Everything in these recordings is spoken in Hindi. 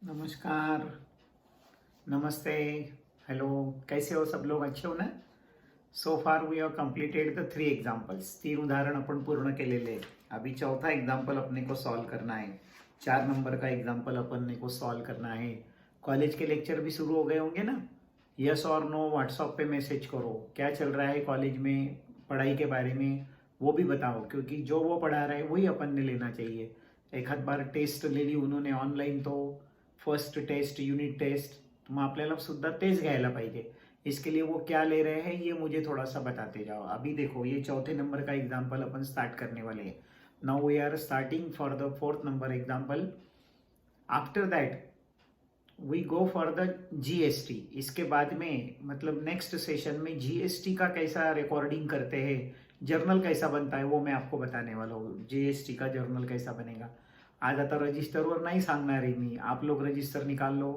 नमस्कार, नमस्ते, हेलो, कैसे हो सब लोग? अच्छे हो ना? So far we have completed the 3 examples. 3 उदाहरण आपण पूर्ण केलेले आहेत. अभी चौथा एग्जाम्पल अपने को सॉल्व करना है. 4 नंबर का एग्जाम्पल अपने को सॉल्व करना है. कॉलेज के लेक्चर भी शुरू हो गए होंगे ना? यस और नो व्हाट्सएप पे मैसेज करो. क्या चल रहा है कॉलेज में, पढ़ाई के बारे में वो भी बताओ, क्योंकि जो वो पढ़ा रहा है वही अपन ने लेना चाहिए. एक आध बार टेस्ट ले ली उन्होंने ऑनलाईन, तो फर्स्ट टेस्ट, युनिट टेस्ट, मग आपल्याला सुद्धा तेच घ्यायला पाहिजे. इसके लिए वो क्या ले रहे हैं ये मुझे थोड़ा सा बताते जाओ. अभी देखो, ये चौथे नंबर का एग्जाम्पल अपन स्टार्ट करने वाले हैं. Now we are starting for the fourth number example. After that we go for the GST. इसके बाद में मतलब नेक्स्ट सेशन में जीएसटी का कैसा रिकॉर्डिंग करते हैं, जर्नल कैसा बनता है वो मैं आपको बताने वाला हूँ. जीएसटी का जर्नल कैसा बनेगा. आज आता रजिस्टरवर नहीं सांगणार आहे मी. आप लोग रजिस्टर निकाल लो.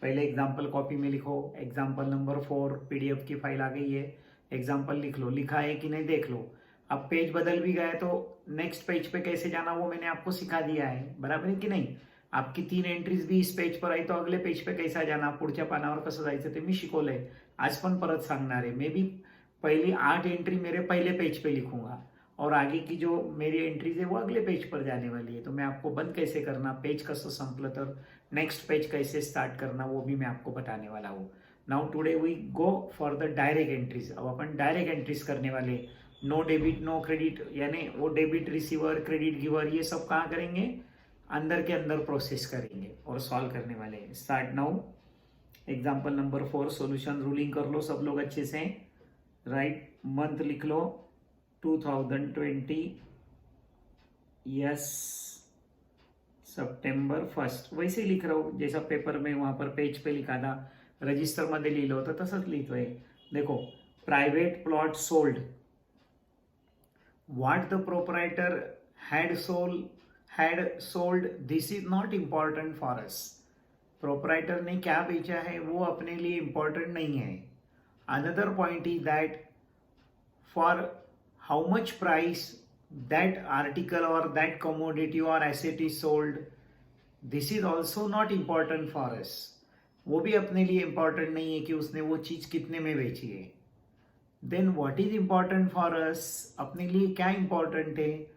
पहले एग्जाम्पल कॉपी में लिखो. एग्जाम्पल नंबर 4 पीडीएफ की फाइल आ गई है. एग्जाम्पल लिख लो, लिखा है कि नहीं देख लो. अब पेज बदल भी गए तो नेक्स्ट पेज पे कैसे जाना वो मैंने आपको सिखा दिया है, बराबर है की नाही. आपकी 3 एंट्रीज भी इस पेज पर आई तो अगले पेज पे कैसा जाना, पुढच्या पानावर कसं जायचं ते मी शिकवलंय. आज पण परत सांगणार आहे. मे बी पहली 8 एंट्री मेरे पहले पेज पे लिखूंगा और आगे की जो मेरी एंट्रीज है वो अगले पेज पर जाने वाली है. तो मैं आपको बंद कैसे करना, पेज कसं संपलं तर नेक्स्ट पेज कैसे स्टार्ट करना वो भी मैं आपको बताने वाला हूँ. Now today we go for the direct entries. अब अपन डायरेक्ट एंट्रीज करने वाले. नो डेबिट नो क्रेडिट, यानी वो डेबिट रिसीवर, क्रेडिट गिवर, ये सब कहाँ करेंगे, अंदर के अंदर प्रोसेस करेंगे और सॉल्व करने वाले हैं. Start now. Example number 4 solution. Ruling कर लो सब लोग अच्छे से. राइट, मंथ लिख लो 2020. यस, सितंबर 1. वैसे लिख रहा हूँ जैसा पेपर में वहां पर पेज पे लिखा था, रजिस्टर मध्ये लिहिलं होतं तसंच लिहितोय. देखो, private plot sold. What the proprietor had sold, this is not important for us. Proprietor ने क्या बेचा है वो अपने लिए इम्पॉर्टेंट नहीं है. Another point is that for how much price that article or that commodity or asset is sold, this is also not important for us. वो भी अपने लिए important नहीं है कि उसने वो चीज कितने में बेची है. Then what is important for us, अपने लिए क्या important है,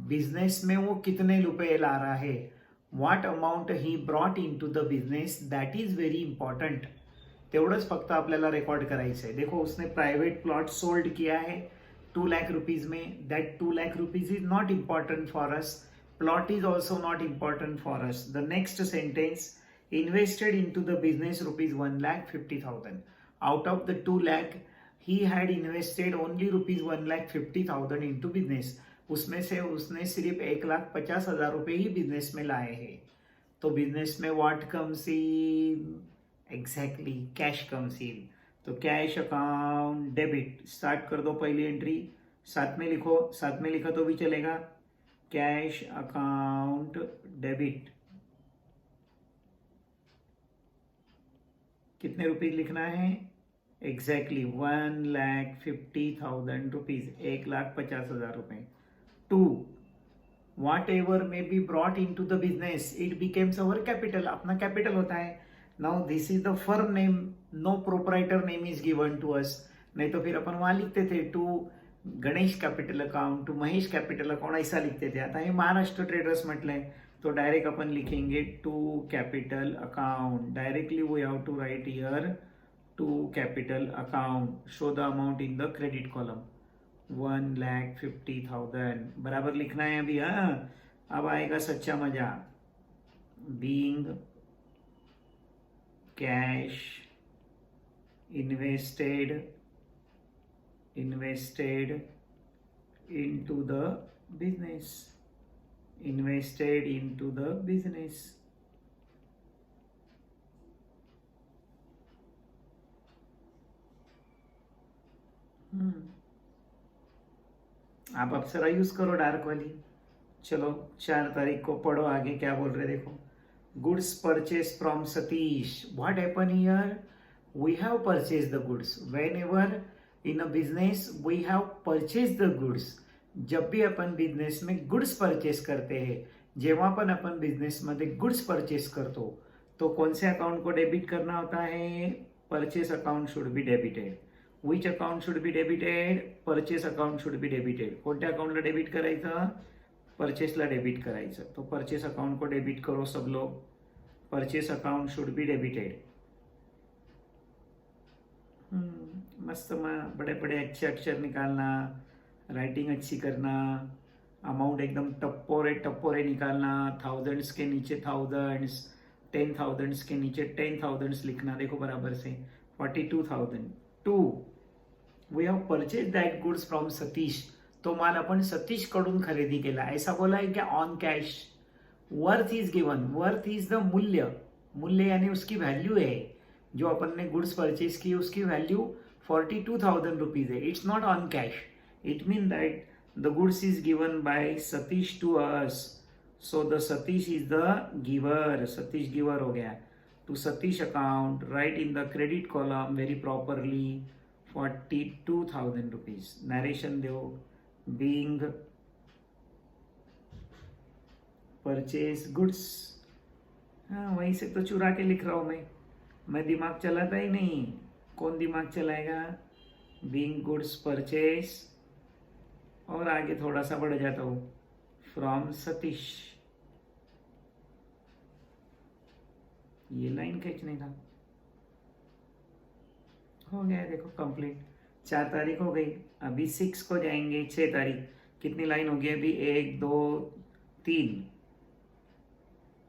बिजनेस में वो कितने रुपए ला रहा है, what amount he brought into the business, that is very important. तेवढंच फक्त आपल्याला रेकॉर्ड करायचं आहे. देखो, उसने प्राइवेट प्लॉट सोल्ड किया है 2 लाख रुपीज में. That 2 lakh rupees is not important for us. Plot is also not important for us. The next sentence, invested into the business rupees 1,50,000. Out of the 2 lakh he had invested only rupees 1,50,000 into business. उसमें से उसने सिर्फ 1,50,000 रुपये ही बिजनेस में लाए हैं. तो बिजनेस में what comes in, exactly cash comes इन. तो कैश अकाउंट डेबिट. स्टार्ट कर दो पहली एंट्री. साथ में लिखो, साथ में लिखा तो भी चलेगा. Cash account debit. कितने रुपीज लिखना है, एग्जैक्टली 1,50,000 रुपीज, 1,50,000 रुपये. 2, whatever may be brought into the business, it becomes our capital. अपना कैपिटल होता है. Now this is the firm name, no proprietor name is given to us. नहीं तो फिर अपन वहां लिखते थे to Ganesh capital account, to Mahesh capital account, ऐसा लिखते थे. आता हे महाराष्ट्र ट्रेडर्स म्हटलंय तो डायरेक्ट अपन लिखेंगे to capital account. Directly we have to write here to capital account. Show the amount in the credit column 1,50,000. बराबर लिखना है अभी. हाँ, अब आएगा सच्चा मजा. Being cash invested into the business, invested into the business. आप अप्सरा यूज करो डार्क वाली. चलो 4 तारीख को पढ़ो आगे क्या बोल रहे. देखो, goods purchased from Satish. What happened here? We have purchased the goods. Whenever in a business we have purchased the goods. जब भी अपन बिझनेस में गुड्स परचेस करते हैं, जेव्हा पण आपण बिझनेसमध्ये गुड्स परचेस करतो तो कौन से अकाउंट को डेबिट करना होता है? Purchase account should be debited. Which account should be debited? Purchase account should be debited. कोणत्या अकाउंटला डेबिट करायचं? परचेसला डेबिट करायचं. तो परचेस अकाउंट को डेबिट करो सब लोग. Purchase account should be debited. मस्त बड़े बड़े अच्छे अक्षर निकालना, राइटिंग अच्छी करना, अमाउंट एकदम टप्पोरे निकालना, थाउजेंड्स के नीचे थाउजेंड्स, 10,000 के नीचे 10,000 लिखना. देखो बराबर से 42,000. 2. We have purchase that goods from Satish. तो माल अपन सतीश कडून खरेदी केला. ऐसा बोला है क्या? On cash. Worth is given. Worth is the मूल्य. मूल्य यानी उसकी वैल्यू है. जो अपन ने गुड्स परचेज की उसकी वैल्यू 42,000 रुपीज है. It's not on cash. It mean that the goods is given by Satish to us. So the Satish is the giver. Satish giver हो गया. To Satish account right in the credit column very properly 42,000 rupees. Narration दो. Being purchase goods. हाँ, वहीं से तो चुरा के लिख रहा हूं मैं दिमाग चलाता ही नहीं. कौन दिमाग चलाएगा? बीइंग गुड्स परचेज और आगे थोड़ा सा बढ़ जाता हूं. फ्रॉम सतीश. ये लाइन खींचने का हो गया. देखो कंप्लीट. 4 तारीख हो गई. अभी 6 को जाएंगे. 6 तारीख. कितनी लाइन हो गई अभी? 1 2 3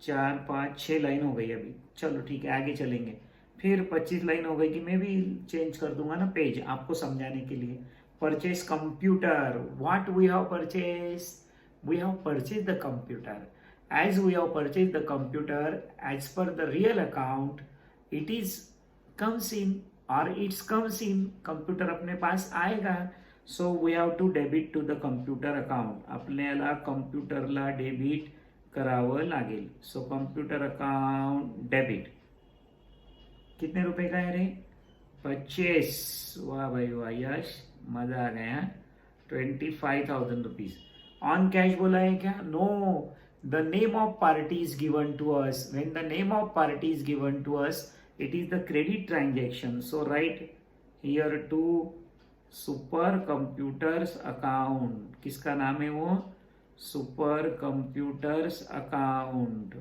4 5 6 लाइन हो गई अभी. चलो ठीक है, आगे चलेंगे. फिर 25 लाइन हो गई कि मैं भी चेंज कर दूंगा ना पेज आपको समझाने के लिए. Purchase computer. What we have purchase? We have purchase the computer. As we have purchase the computer as per the real account it is comes in और इट्स कम्स इन. कंप्यूटर अपने पास आएगा. So we have to debit to the computer account. आपल्याला कंप्यूटरला डेबिट करावं लागेल. So computer account debit. कितने रुपए का है रे? 25. वाह भाई वाह, यश मजा आ गया. 25,000 रुपीज. ऑन कैश बोला है क्या? No. The name of party is given to us. When the name of party is given to us it is the credit transaction. So write here to super computers account. किसका नाम है वो? super computers account.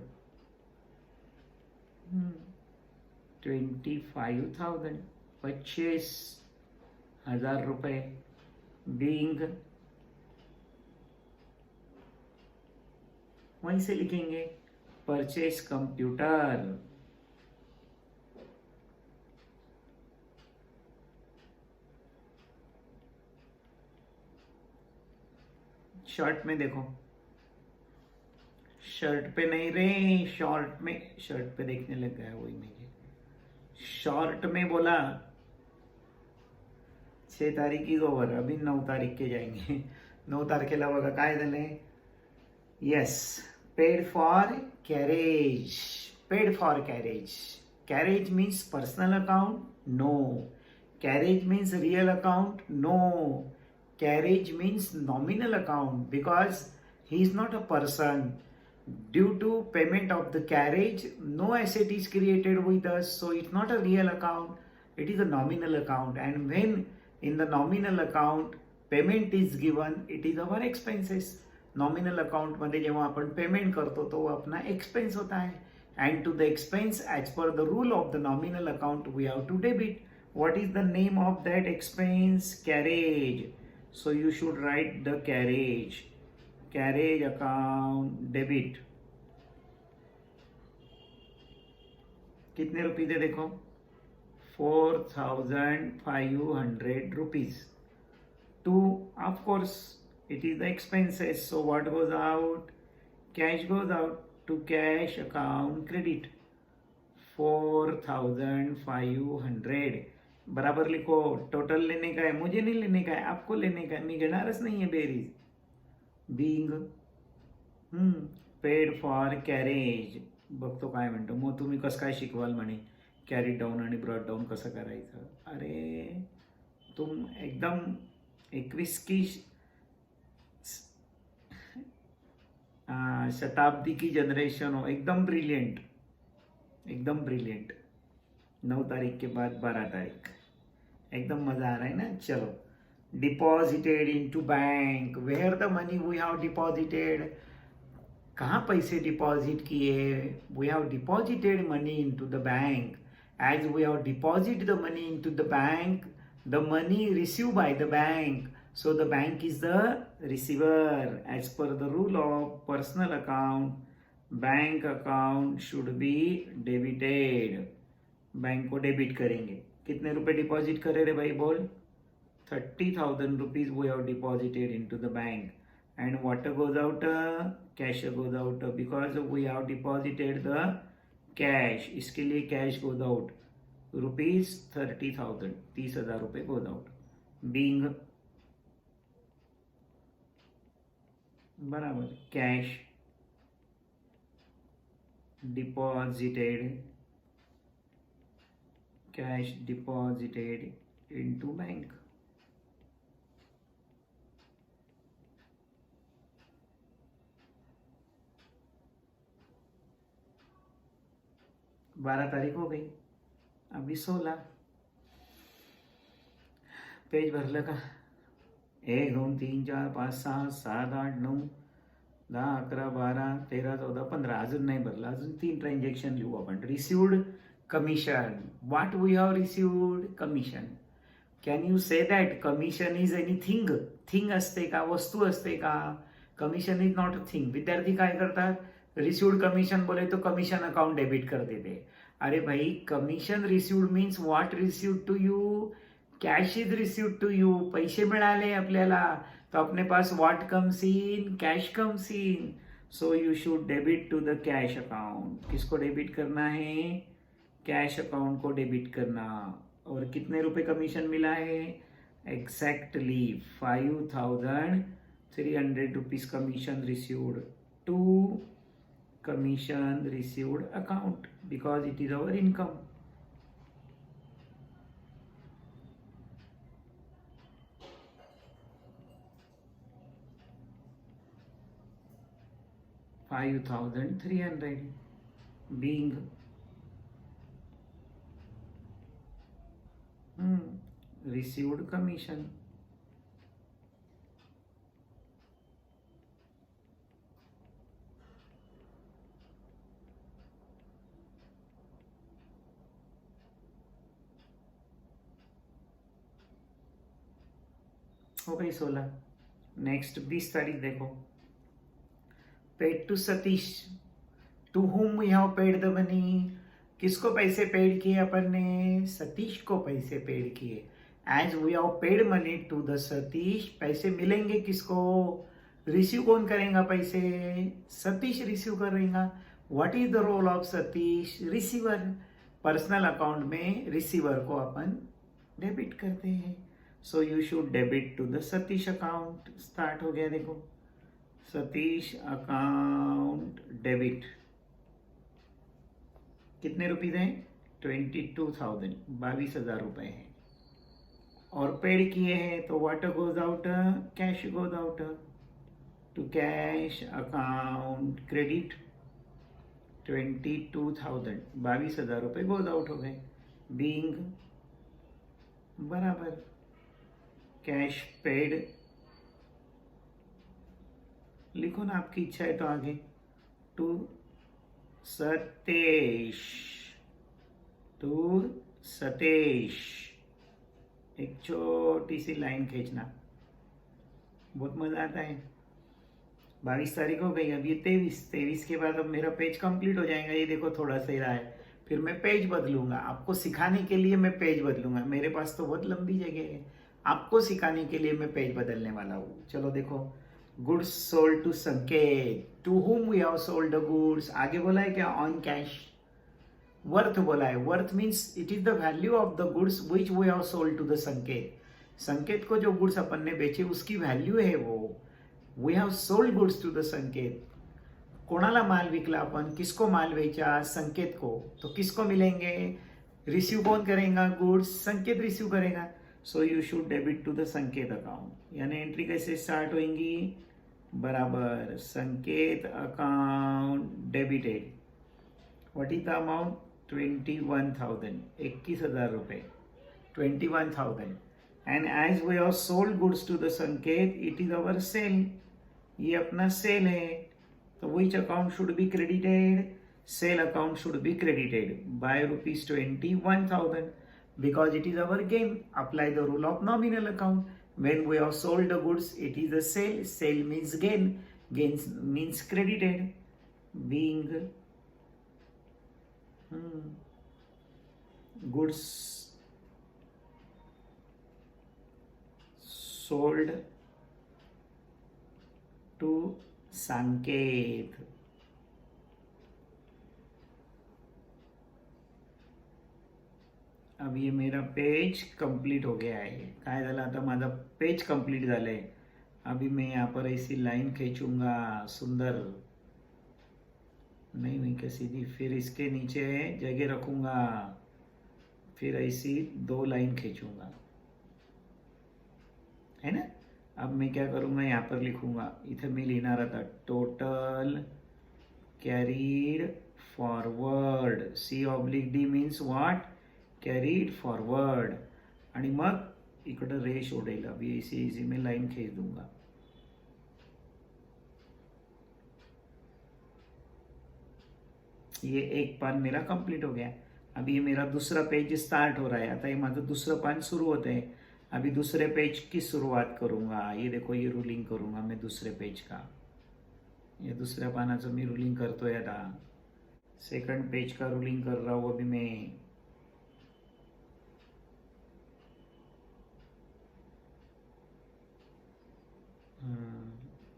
25,000. 25,000 रुपए. being वहीं से लिखेंगे परचेज कंप्यूटर. शर्ट में देखो. शर्ट पे नहीं रे, शॉर्ट में. शर्ट पे देखने लग गया वही में. शॉर्ट में बोला 6 तारीख इज ओव्हर. अभी 9 तारीख के जाएंगे. 9 तारखेला बघा काय झालंय. Yes. Paid for carriage. Paid for carriage. Carriage means personal account? No. Carriage means real account? No. Carriage means nominal account because he is not a person. Due to payment of the carriage, no asset is created with us, so it's not a real account. It is a nominal account, and when in the nominal account payment is given, it is our expenses. Nominal account मध्ये जेव्हा आपण पेमेंट करतो तो अपना एक्सपेंस होता है. And to the expense, as per the rule of the nominal account, we have to debit. What is the name of that expense? Carriage. So you should write the carriage. Carriage account debit. कितने रुपीज है देखो? 4,500 rupees. To, of course, it is the expenses. So what goes out? Cash goes out. To cash account credit. 4,500. बराबर लिखो. टोटल लेने का है, मुझे नहीं लेने का है, आपको लेने का है. मी घेणारच नाही आहे berries. Being paid for carriage. बघतो काय म्हणतो. मग तुम्ही कसं काय शिकवाल म्हणे कॅरी डाऊन आणि ब्रॉड डाऊन कसं करायचं. अरे तुम एकदम 21 की शताब्दी की जनरेशन हो. एकदम ब्रिलियंट. एकदम ब्रिलियंट। 9 तारीख के बाद 12 तारीख, एकदम मजा आ रहा है ना। चलो, deposited into bank, where the money we have deposited, कहाँ पैसे डिपॉजिट किए, we have deposited money into the bank, as we have deposit the money into the bank, the money receive by the bank, so the bank is the receiver. As per the rule of personal account, bank account should be debited. Bank को डेबिट करेंगे। कितने रुपए डिपॉजिट करे रे भाई बोल? 30,000 rupees we have deposited into the bank. And what goes out? Cash goes out because we have deposited the cash. इसके लिए cash goes out. Rupees 30,000, 30,000 रुपए goes out. Being बराबर कैश डिपॉजिटेड इनटू बैंक। बारह तारीख हो गई, अभी 16। पेज भरलं का? 1 2 3 4 5 6 7 8 9 10 11 12 13 14 15 अजून नाही भरला, अजून 3 ट्रान्झॅक्शन लिहू आपण। Received commission, what we have received commission. Can you say that commission is anything? Thing असते का, वस्तू असते का? Commission is not a thing. विद्यार्थी काय करतात, रिसिव्ड कमिशन बोले तो कमिशन अकाउंट डेबिट कर देते। अरे भाई, commission received means what received to you, cash is receive to you, पैसे मिळाले आपल्याला, तो अपने पास what comes in, cash comes in, so you should debit to the cash account. किसको डेबिट करना है? कैश अकाउंट को डेबिट करना। और कितने रुपए कमीशन मिला है? Exactly 5,300 rupees commission received to commission received account because it is our income. $5,300 being received commission. हो गई 16। नेक्स्ट 20 तारीख देखो, paid to Satish, to whom we have paid the money. किसको पैसे पेड किए अपन ने? सतीश को पैसे पेड किए। As we have paid money to the Satish, पैसे मिलेंगे किसको? रिसीव कौन करेगा पैसे? सतीश रिसीव करेगा। What is the role of Satish? Receiver. Personal account में रिसीवर को अपन डेबिट करते हैं। So you should debit to the Satish account. Start हो गया देखो, सतीश अकाउंट डेबिट। कितने रुपीज हैं? 22,000, 22,000 रुपए हैं। और पेड किए हैं तो what goes out? Cash goes out to cash account credit. 22,000, 22,000 रुपए गोज आउट हो गए। बीइंग बराबर कैश पेड, लिखो ना आपकी इच्छा है तो आगे, टू सतेश, टू सतेश। एक छोटी सी लाइन खींचना, बहुत मजा आता है। 22 तारीख हो गई, अब ये 23 के बाद अब मेरा पेज कंप्लीट हो जाएगा। ये देखो थोड़ा सा ही रहा है, फिर मैं पेज बदलूंगा। आपको सिखाने के लिए मैं पेज बदलूंगा, मेरे पास तो बहुत लंबी जगह है। आपको सिखाने के लिए मैं पेज बदलने वाला हूँ। चलो देखो, goods sold to Sanket, to whom we have sold the goods. आगे बोला है क्या? On cash. वर्थ बोला है, worth means it is the value of the goods which we have sold to the Sanket. Sanket को जो गुड्स अपन ने बेचे उसकी वैल्यू है वो। We have sold goods to the Sanket. कोणाला माल विकला अपन? किसको माल बेचा? संकेत को। तो किसको मिलेंगे? रिसीव कौन करेगा गुड्स? संकेत रिसीव करेगा। So you should debit to the Sanket account. यानी एंट्री कैसे स्टार्ट होंगी? बराबर Sanket account debited. What is the amount? 21,000, 21,000 रुपये, 21,000. And as we have sold goods to the Sanket, it is our sale. ये अपना सेल है, तो which account should be credited? Sale account should be credited by rupees 21,000 because it is our gain. Apply the rule of nominal account. When we have sold the goods, it is a sale. Sale means gain. Gain means credited. Being goods sold to संकेत. अब ये मेरा पेज कंप्लीट हो गया है. काय झालं आता माझा पेज कंप्लीट झालंय. अभी मैं यहाँ पर ऐसी लाइन खींचूंगा सुंदर, नहीं मैं क्या सीधी, फिर इसके नीचे जगह रखूंगा, फिर ऐसी 2 लाइन खींचूंगा, है ना. अब मैं क्या करूंगा, यहाँ पर लिखूंगा, इथे मी लिहिणार आता total carried forward. C/D means what? Carried forward. आणि मग इकडं रेश ओढेल. अभी ऐसी मैं लाइन खींच दूंगा. ये एक पान मेरा कंप्लीट हो गया. अभी ये मेरा दूसरा पेज स्टार्ट हो रहा है. आता ये माझं दुसरं पान सुरू होत आहे. अभी दूसरे पेज की शुरुआत करूंगा. ये देखो, ये रूलिंग करूंगा मैं दूसरे पेज का. ये दूसऱ्या पानाचं मी रूलिंग करतोय आता. सेकंड पेज का रूलिंग कर रहा हूं अभी मैं.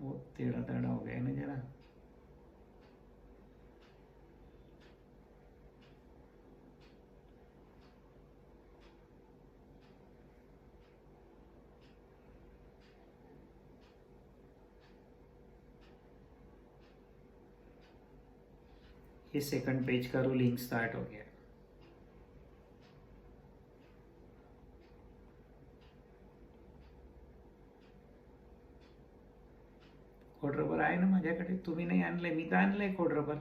वो टेढ़ा टेढ़ा हो गया ना जरा. ये सेकंड पेज का रूलिंग स्टार्ट हो गया. खोडरबर आहे ना माझ्याकडे. तुम्ही नाही आणलंय, मी तर आणलंय खोडरबर.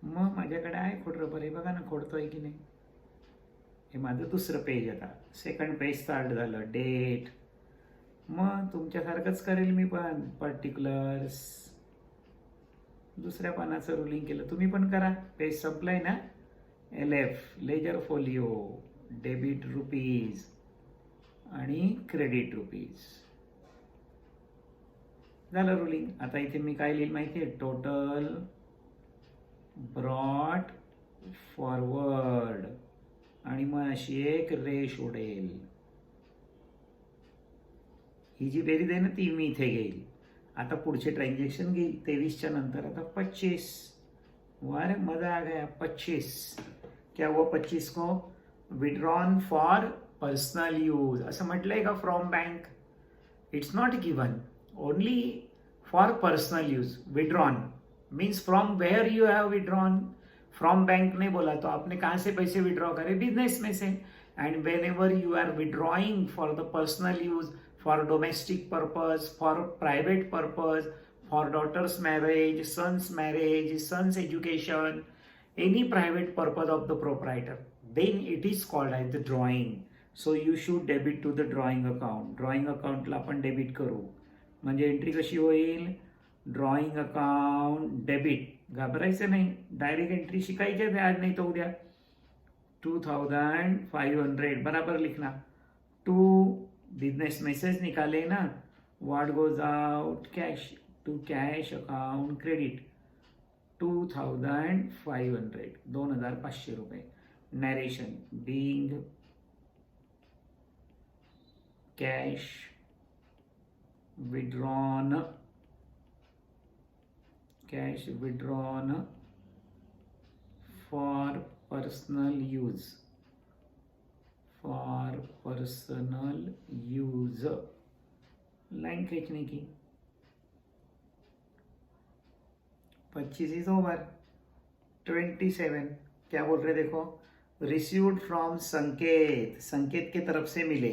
मग माझ्याकडे आहे खोडरबर. हे बघा ना खोडतोय की नाही. हे माझं दुसरं पेज. आता सेकंड पेज स्टार्ट झालं. डेट. मग तुमच्यासारखंच करेल मी पण. पर्टिक्युलर्स दुसऱ्या पानाचं रूलिंग केलं. तुम्ही पण करा. पेज संपलाय ना. LF ledger folio, debit rupees आणि क्रेडिट रुपीज. झालं रूलिंग. आता इथे मी काय लिहिलं माहिती आहे? Total brought forward. आणि मग अशी एक रेश उडेल. ही जी बेरीज आहे ना ती मी इथे घेईल. आता पुढचे ट्रान्झॅक्शन घेईल 23च्या नंतर. आता 25. वाह मजा आ गया. 25 क्या हुआ? 25 को विड्रॉन फॉर पर्सनल यूज असं म्हटलंय का from bank? It's not given. Only for personal use. Withdrawn means from where you have withdrawn. From bank नहीं बोला तो आपने कहाँ से पैसे विड्रॉ करे? बिजनेस में से. And whenever you are withdrawing for the personal use, for domestic purpose, for private purpose, for daughter's marriage, son's education, any private purpose of the proprietor, then it is called as the drawing. So you should debit to the drawing account. Drawing account ला आपण डेबिट करू. म्हणजे एंट्री कशी होईल? Drawing account debit. घाबरायचं नाही. डायरेक्ट एंट्री शिकायची आहे आज नाही तर उद्या. 2,500 बराबर लिखना. टू बिजनेस मैसेज निकाले ना. What goes out? Cash. To cash account credit 2,500, 2,500 रुपये. Narration being cash withdrawn for personal use. Line खींचने की. 25 इज ओवर. 27 क्या बोल रहे देखो? रिसीव्ड फ्रॉम संकेत. संकेत के तरफ से मिले.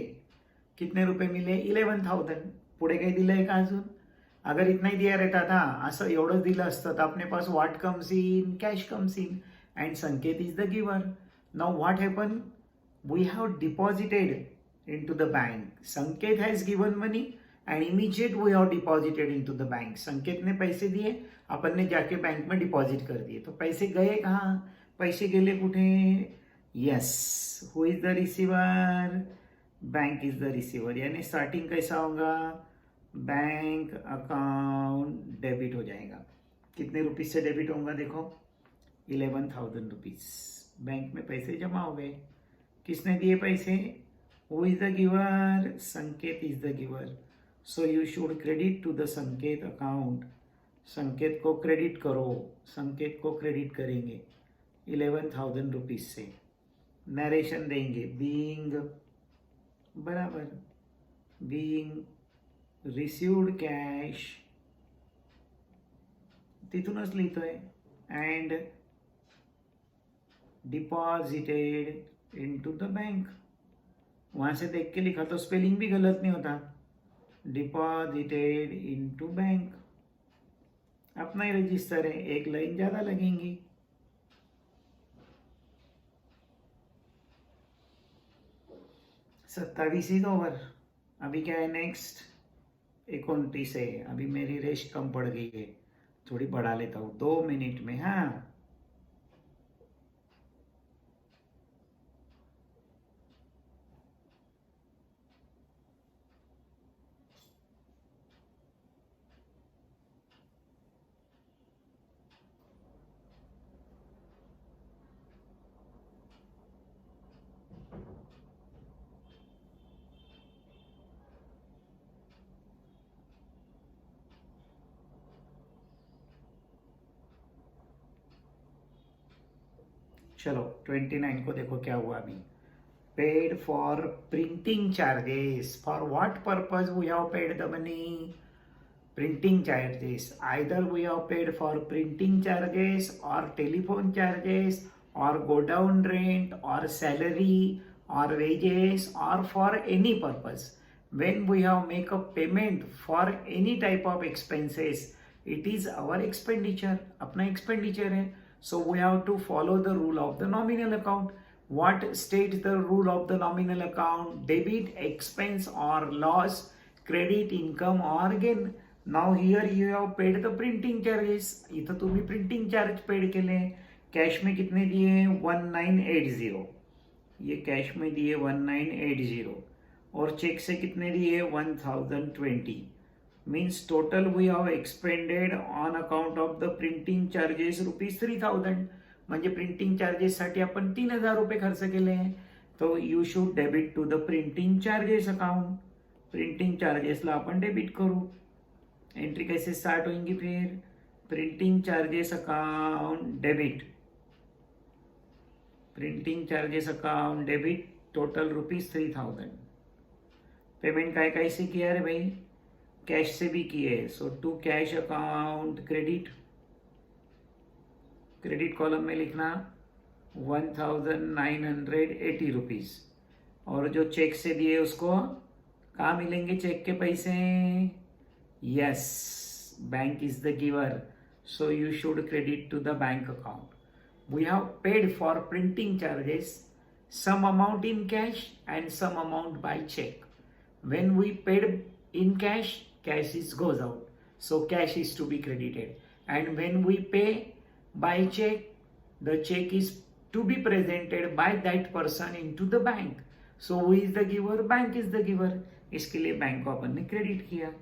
कितने रुपये मिले? 11,000. पुढे काही दिलंय का अजून? अगर इतना ही दिया रहता था, असं एवढंच दिलं असतं तर आपने पास what comes in? Cash comes in. and Sanket is the giver. Now what happened? We have deposited into the bank. Sanket has given money and immediate we have deposited into the bank. संकेत ने पैसे दिए, अपन ने जाके बैंक में डिपॉजिट कर दिए. तो पैसे गए कहाँ? पैसे गेले कुठे? Yes, who is the receiver? Bank is the receiver. यानी स्टार्टिंग कैसा होगा? बैंक अकाउंट डेबिट हो जाएगा. कितने रुपीज से डेबिट होगा? देखो 11,000 रुपीज. बैंक में पैसे जमा हो गए. किसने दिए पैसे? Who is the giver? Sanket is the giver. So you should credit to the Sanket account. Sanket को क्रेडिट करो. संकेत को क्रेडिट करेंगे 11,000 रुपीज से. नरेशन देंगे बीइंग बराबर बीइंग रिसीव्ड कॅश तिथूनच लिहितोय and deposited into the bank. वहां से देख के लिखा तो स्पेलिंग भी गलत नहीं होता. Deposited into bank. अपना ही रजिस्टर है, एक लाइन ज्यादा लगेंगी. सत्तावीस इज ओवर. अभी क्या है नेक्स्ट? 29 है. अभी मेरी रेस्ट कम पड़ गई है, थोड़ी बढ़ा लेता हूँ 2 मिनट में. हाँ, चलो 29 को देखो क्या हुआ अभी. Paid for printing charges. For what purpose we have paid the money? Printing charges. Either we have paid for printing charges और टेलीफोन चार्जेस और गोडाउन रेंट और salary or wages or for any purpose. When we have make a payment for any type of expenses, it is our expenditure. अपना expenditure है. So we have to follow the rule of the nominal account. What states the rule of the nominal account? Debit, expense or loss, credit, income or gain. Now here you have paid the printing charges. इथं तुम्ही printing charge paid केले. कैश में कितने दिए? 1980. ये कैश में दिए 1980 और चेक से कितने दिए? 1020. Means total we have expended on account of the printing charges ₹3000. म्हणजे प्रिंटिंग चार्जेस साठी आपण 3000 रुपये खर्च केले हैं. तो you should debit to the printing charges account. Printing चार्जेसला आपण डेबिट करू. एंट्री कैसे स्टार्ट होंगी फिर? Printing charges account debit. Printing charges account debit. Total ₹3000. Payment काय काय से किया रे भाई? कैश से भी किए. So to cash account credit. Credit column में लिखना 1980 रुपीज. और जो चेक से दिए उसको कहाँ मिलेंगे चेक के पैसे? Yes, bank is the giver. So you should credit to the bank account. We have paid for printing charges, some amount in cash and some amount by check. When we paid in cash, cash is goes out. So cash is to be credited. And when we pay by check, the check is to be presented by that person into the bank. So who is the giver? Bank is the giver. इसके लिए बैंक को अपन ने क्रेडिट किया.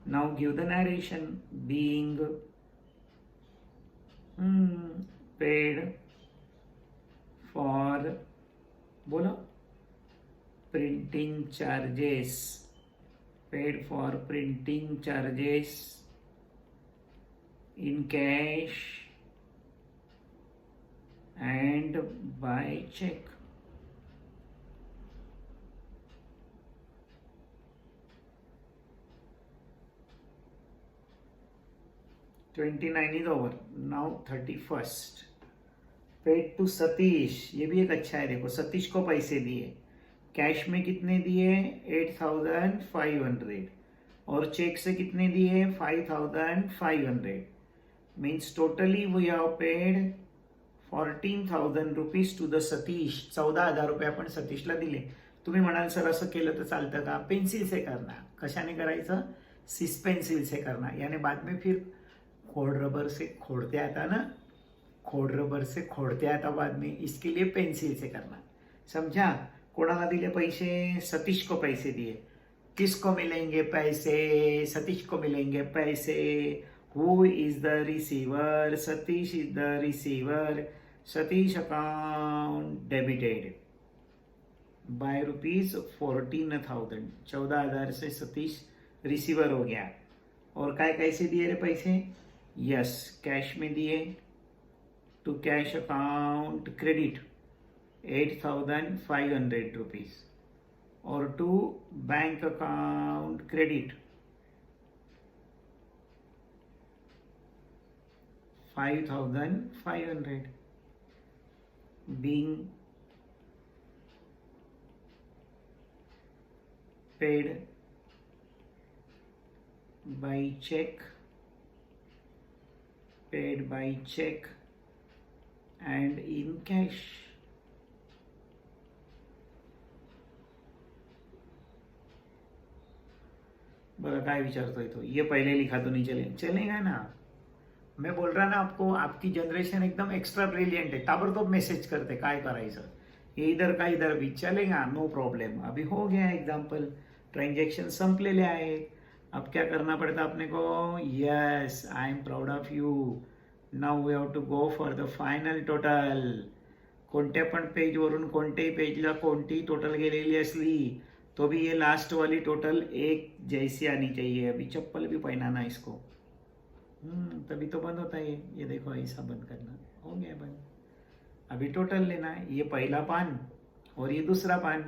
Now give the narration. Being paid for बोलो printing charges. Paid for printing charges in cash and by check. $29 is over. Now 31st. Paid to Satish. ये भी एक अच्छा है. देखो सतीश को पैसे दिए. कैश में कितने दिए? 8500. और चेक से कितने दिए? 5500. Means totally we have paid 14,000 rupees to the Satish. 14,000 रुपये आपण सतीशला दिले. तुम्ही म्हणाल सर असं केलं तर चालतं का? पेन्सिल से करना. कशाने करायचं? सिस पेन्सिल से करना. यानी बाद में फिर खोड रबर से खोडते आता ना, खोड रबर से खोडते आता बाद में, इसके लिए पेन्सिल से करना. समझा? कोणाला दिले पैसे? सतीश को पैसे दिए. किसको मिलेंगे पैसे? सतीश को मिलेंगे पैसे. Who is the receiver? Satish is the receiver. Satish account debited bye ₹14,000. 14,000 से सतीश रिसीवर हो गया. और काय कैसे दिए रे पैसे? यस, कैश में दिए. To cash account credit 8,500 rupees. और to bank account credit 5,500. being paid by check and in cash. बघा काय विचारतोय तो. ये पहले लिखा तो नहीं चलेगा ना. मैं बोल रहा ना आपको, आपकी जनरेशन एकदम एक्स्ट्रा ब्रिलियंट है. ताबड़तोब मैसेज करते काय करायचं. ये इधर का इधर भी चलेगा, नो प्रॉब्लेम. अभी हो गया एग्जाम्पल. ट्रांजेक्शन संपलेले आहेत. अब क्या करना पड़ता अपने को? Yes, I am proud of you. Now we have to go for the final total. कोणत्या पण पेजवरून कोणत्याही पेजला कोणती टोटल गेलेली असली तो भी ये लास्ट वाली टोटल एक जैसी आनी चाहिए. अभी चप्पल भी पहनाना इसको. तभी तो बंद होता है. ये देखो ऐसा बंद करना. हो गया बंद. अभी टोटल लेना है. ये पहला पान और ये दूसरा पान.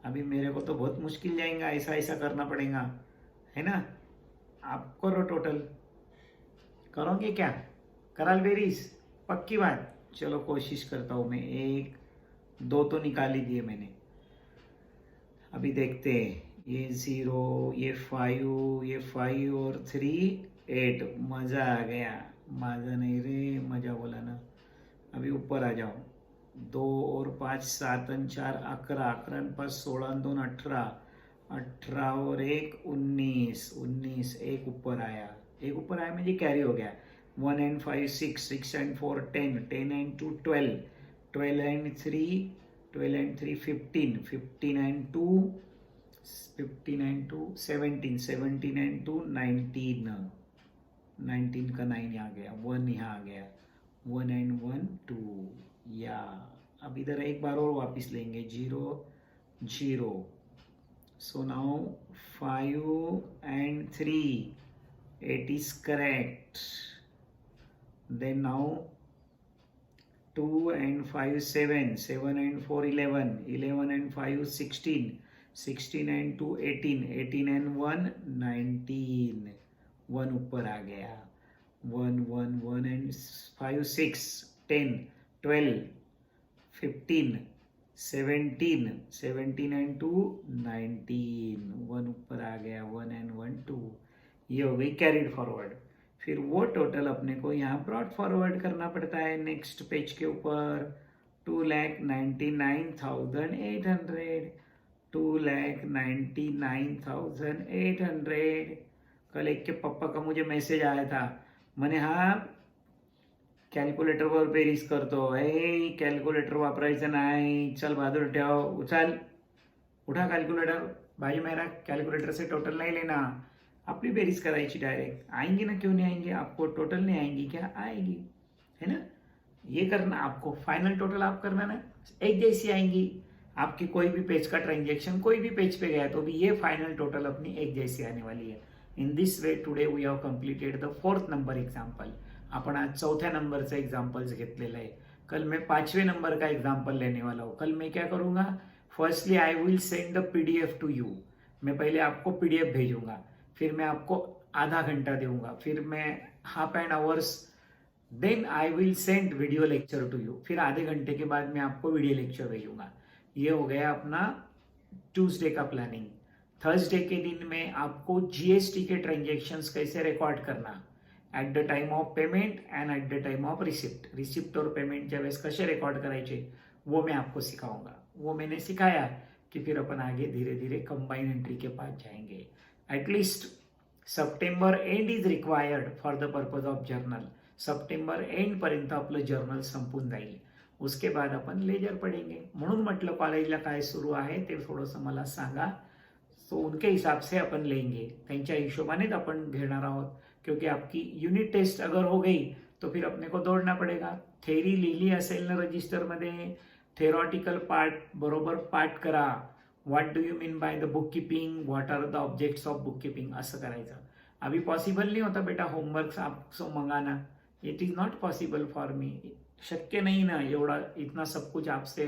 अभी मेरे को तो बहुत मुश्किल जाएगा, ऐसा ऐसा करना पड़ेगा, है ना. आप करो टोटल. करोगे क्या? कराल बेरीज? पक्की बात. चलो कोशिश करता हूँ मैं. 1 2 तो निकाल ही दिए मैंने. अभी देखते हैं. ये 0, ये 5 और 3 8. मजा आ गया. मजा नहीं रे, मजा बोला ना. अभी ऊपर आ जाओ. 2 और 5 7 और 4 11. 11 और 5 16 और 2 18. 18 और 1 19. एक ऊपर आया. म्हणजे कैरी हो गया. 1 and 5 6. 6 and 4 10. 10 and 2 12. 12 and 3 15. 15 and 2 17. 17 and 2 19. 19 का 9 आ गया. 1 यहाँ आ गया. 1 and 1 2. या अब इधर एक बार और वापस लेंगे. 0. So now 5 and 3. 8 is correct. Then now 2 and 5 7. 7 and 4 11. 11 and 5 16. 16 and 2 18. 18 and 1 19. 1 ऊपर आ गया. 1 and 5 6. 10 12 15 17. 17 and 2 19. 1 ऊपर आ गया. 1 and 1 2. ये हो गई कैरिड फॉरवर्ड. फिर वो टोटल अपने को यहाँ ब्रॉड फॉरवर्ड करना पड़ता है नेक्स्ट पेज के ऊपर. 2,99,800. 2,99,800. कल एक के पापा का मुझे मैसेज आया था. म्हणे हा कॅल्क्युलेटरवर बेरीज करतो. कॅल्क्युलेटर वापरायचं नाही. चल बहादूर ठेव. उचल उठा कॅल्क्युलेटर. भाई मेरा कैलकुलेटर से टोटल नहीं लेना. अपनी बेरीज कराई डायरेक्ट. आएंगी ना, क्यों नहीं आएंगी? आपको टोटल नहीं आएंगी क्या? आएगी, है ना. ये करना आपको. फाइनल टोटल आप करना ना, एक जैसी आएंगी. आपकी कोई भी पेज का ट्रांजेक्शन कोई भी पेज पे गया तो भी ये फाइनल टोटल अपनी एक जैसी आने वाली है. In this way today we have completed the 4th number example. आपण आज 4थ्या नंबरचं एग्जाम्पल्स घेतलेलं आहे. कल मैं 5वें नंबर का एग्जाम्पल लेने वाला हूँ. कल मैं क्या करूँगा? Firstly I will send the PDF to you. मैं पहले आपको PDF भेजूंगा. फिर मैं आपको आधा घंटा दूंगा. फिर मैं half an hours. Then I will send video lecture to you. फिर आधे घंटे के बाद मैं आपको वीडियो लेक्चर भेजूंगा. ये हो गया अपना ट्यूसडे का प्लानिंग. थर्सडे के दिन में आपको GST के ट्रांजेक्शन्स कैसे रिकॉर्ड करना at the time of payment and at the time of receipt. Receipt और पेमेंटच्या वेळेस कसे रेकॉर्ड करायचे वो मैं आपको सिखाऊंगा। वो मैंने सिखाया कि फिर अपन आगे धीरे धीरे कंबाइन एंट्री के पास जाएंगे। At least September and is required for the purpose of journal. September and पर्यंत आपलं जर्नल संपून जाईल, उसके बाद आपण लेजर पढ़ेंगे। म्हणून म्हटलं कॉलेजला काय सुरू आहे ते थोडंसं मला सांगा, तो उनके हिसाब से अपन लेंगे, त्यांच्या हिशोबानेच आपण घेणार आहोत। क्योंकि आपकी यूनिट टेस्ट अगर हो गई तो फिर अपने को दौड़ना पड़ेगा। थेरी लिहिली असेल ना रजिस्टरमध्ये, थेरॉटिकल पार्ट बरोबर पाठ करा। What do you mean by the book keeping, what are the objects of book keeping, असं करायचं। अभी पॉसिबल नहीं होता बेटा होमवर्क आपको मंगाना, it is not possible for me. शक्य नहीं ना एवढा इतना सब कुछ आपसे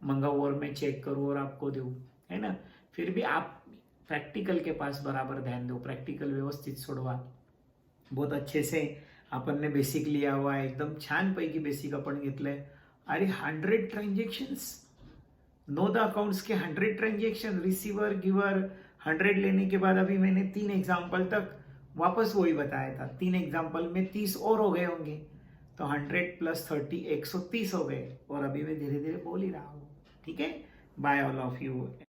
मंगाऊं और मैं चेक करूं और आपको दूं, है ना। फिर भी आप प्रैक्टिकल के पास बराबर ध्यान दो, प्रैक्टिकल व्यवस्थित सोडवा। बहुत अच्छे से अपन ने बेसिक लिया हुआ है, एकदम छान पैकी बेसिक अपन घेतलंय। अरे 100 ट्रांजेक्शन्स, नो द अकाउंट्स के 100 ट्रांजेक्शन, रिसीवर गिवर 100 लेने के बाद अभी मैंने 3 एग्जाम्पल तक वापस वही बताया था। 3 एग्जाम्पल में 30 और हो गए होंगे, तो 100 प्लस 30 130 हो गए। और अभी मैं धीरे धीरे बोल ही रहा हूँ, ठीक है। Bye all of you.